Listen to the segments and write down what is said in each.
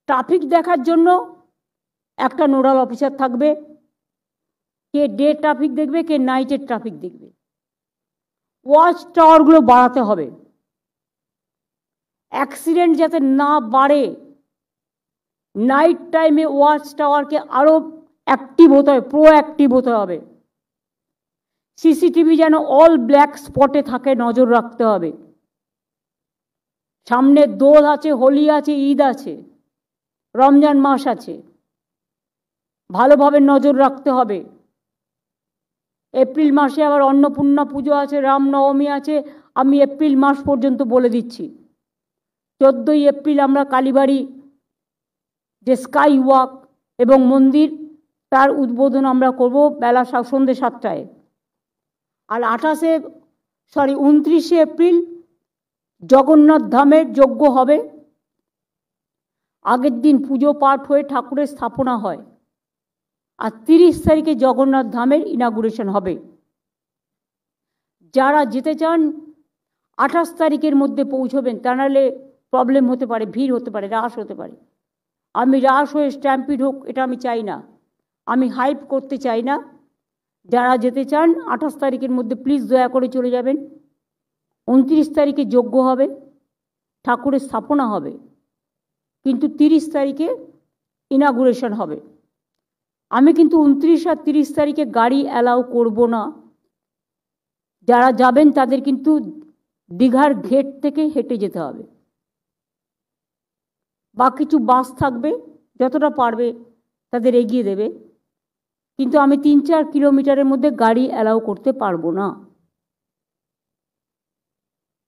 Traffic দেখার জন্য একটা নোডাল অফিসার থাকবে, কে ডে ট্রাফিক দেখবে, কে নাইটের ট্রাফিক দেখবে। ওয়াচ টাওয়ারগুলো বাড়াতে হবে, অ্যাক্সিডেন্ট যাতে না বাড়ে। নাইট টাইমে ওয়াচ টাওয়ারকে আরও অ্যাক্টিভ হতে হবে, প্রোঅ্যাক্টিভ হতে হবে। সিসিটিভি যেন অল ব্ল্যাক স্পটে থাকে, নজর রাখতে হবে। সামনে দোল আছে, হোলি আছে, ঈদ আছে, রমজান মাস আছে, ভালোভাবে নজর রাখতে হবে। এপ্রিল মাসে আবার অন্নপূর্ণা পুজো আছে, রামনবমী আছে। আমি এপ্রিল মাস পর্যন্ত বলে দিচ্ছি। 14ই এপ্রিল আমরা কালীবাড়ি যে স্কাই ওয়াক এবং মন্দির, তার উদ্বোধন আমরা করব বেলা সন্ধ্যে 7টায়। আর 29শে এপ্রিল জগন্নাথ ধামের যজ্ঞ হবে। আগের দিন পুজো পাঠ হয়ে ঠাকুরের স্থাপনা হয়, আর 30 তারিখে জগন্নাথ ধামের ইনাগুরেশন হবে। যারা যেতে চান 28 তারিখের মধ্যে পৌঁছবেন, তা নাহলে প্রবলেম হতে পারে, ভিড় হতে পারে, রাশ হতে পারে। আমি রাশ হয়ে স্ট্যাম্পিড হোক এটা আমি চাই না, আমি হাইপ করতে চাই না। যারা যেতে চান 28 তারিখের মধ্যে প্লিজ দয়া করে চলে যাবেন। 29 তারিখে যজ্ঞ হবে, ঠাকুরের স্থাপনা হবে, কিন্তু 30 তারিখে ইনাগুরেশন হবে। আমি কিন্তু 29 আর 30 তারিখে গাড়ি অ্যালাউ করব না। যারা যাবেন তাদের কিন্তু দীঘার ঘেট থেকে হেঁটে যেতে হবে, বা কিছু বাস থাকবে, যতটা পারবে তাদের এগিয়ে দেবে, কিন্তু আমি 3-4 কিলোমিটারের মধ্যে গাড়ি অ্যালাউ করতে পারবো না।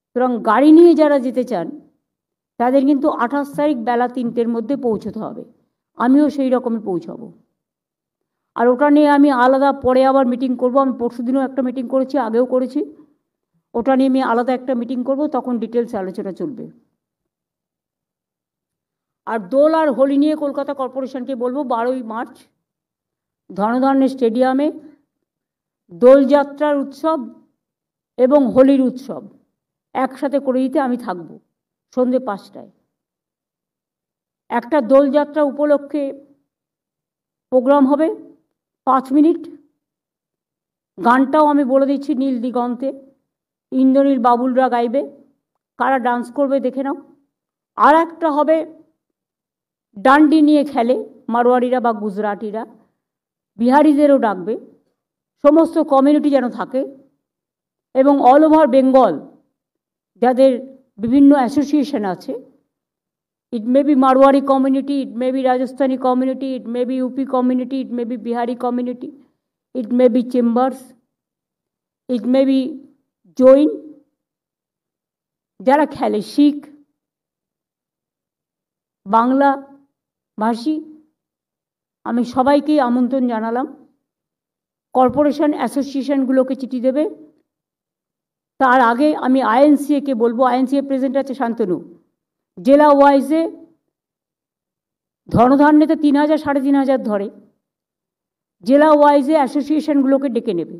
সুতরাং গাড়ি নিয়ে যারা যেতে চান তাদের কিন্তু 28 তারিখ বেলা 3টের মধ্যে পৌঁছতে হবে। আমিও সেই রকমই পৌঁছাবো। আর ওটা নিয়ে আমি আলাদা পরে আবার মিটিং করব। আমি পরশুদিনও একটা মিটিং করেছি, আগেও করেছি। ওটা নিয়ে আমি আলাদা একটা মিটিং করব, তখন ডিটেলস আলোচনা চলবে। আর দোল আর হোলি নিয়ে কলকাতা কর্পোরেশনকে বলবো 12ই মার্চ ধনধান্য স্টেডিয়ামে দোলযাত্রার উৎসব এবং হোলির উৎসব একসাথে করে দিতে আমি থাকব সন্ধ্যে 5টায়। একটা দোলযাত্রা উপলক্ষে প্রোগ্রাম হবে 5 মিনিট, গানটাও আমি বলে দিচ্ছি, নীল দিগন্তে ইন্দ্রনীল বাবুলরা গাইবে, কারা ডান্স করবে দেখে নাও। আর একটা হবে ডান্ডি নিয়ে খেলে মারোয়ারিরা বা গুজরাটিরা, বিহারিদেরও ডাকবে, সমস্ত কমিউনিটি যেন থাকে, এবং অল ওভার বেঙ্গল যাদের বিভিন্ন অ্যাসোসিয়েশন আছে, it may be Marwari community, it may be Rajasthani community, it may be UP community, it may be Bihari community, it may be chambers, it may be Jain, যারা খেলে শিখ বাংলা ভাষী, আমি সবাইকে আমন্ত্রণ জানালাম। কর্পোরেশন অ্যাসোসিয়েশনগুলোকে চিঠি দেবে। তার আগে আমি আইএনসিএকে বলবো, আইএনসিএ প্রেসিডেন্ট আছে শান্তনু, জেলা ওয়াইজে ধনধান্যতে 3000 3500 ধরে, জেলা ওয়াইজে অ্যাসোসিয়েশনগুলোকে ডেকে নেবে।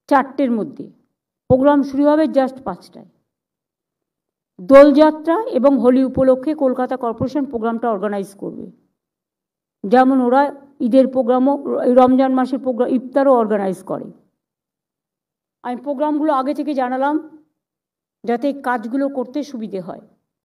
4টের মধ্যে প্রোগ্রাম শুরু হবে, জাস্ট 5টায়। দোলযাত্রা এবং হোলি উপলক্ষে কলকাতা কর্পোরেশন প্রোগ্রামটা অর্গানাইজ করবে, যেমন ওরা ঈদের প্রোগ্রামও, রমজান মাসের প্রোগ্রাম ইফতারও অর্গানাইজ করে। আমি প্রোগ্রামগুলো আগে থেকে জানালাম যাতে কাজগুলো করতে সুবিধে হয়।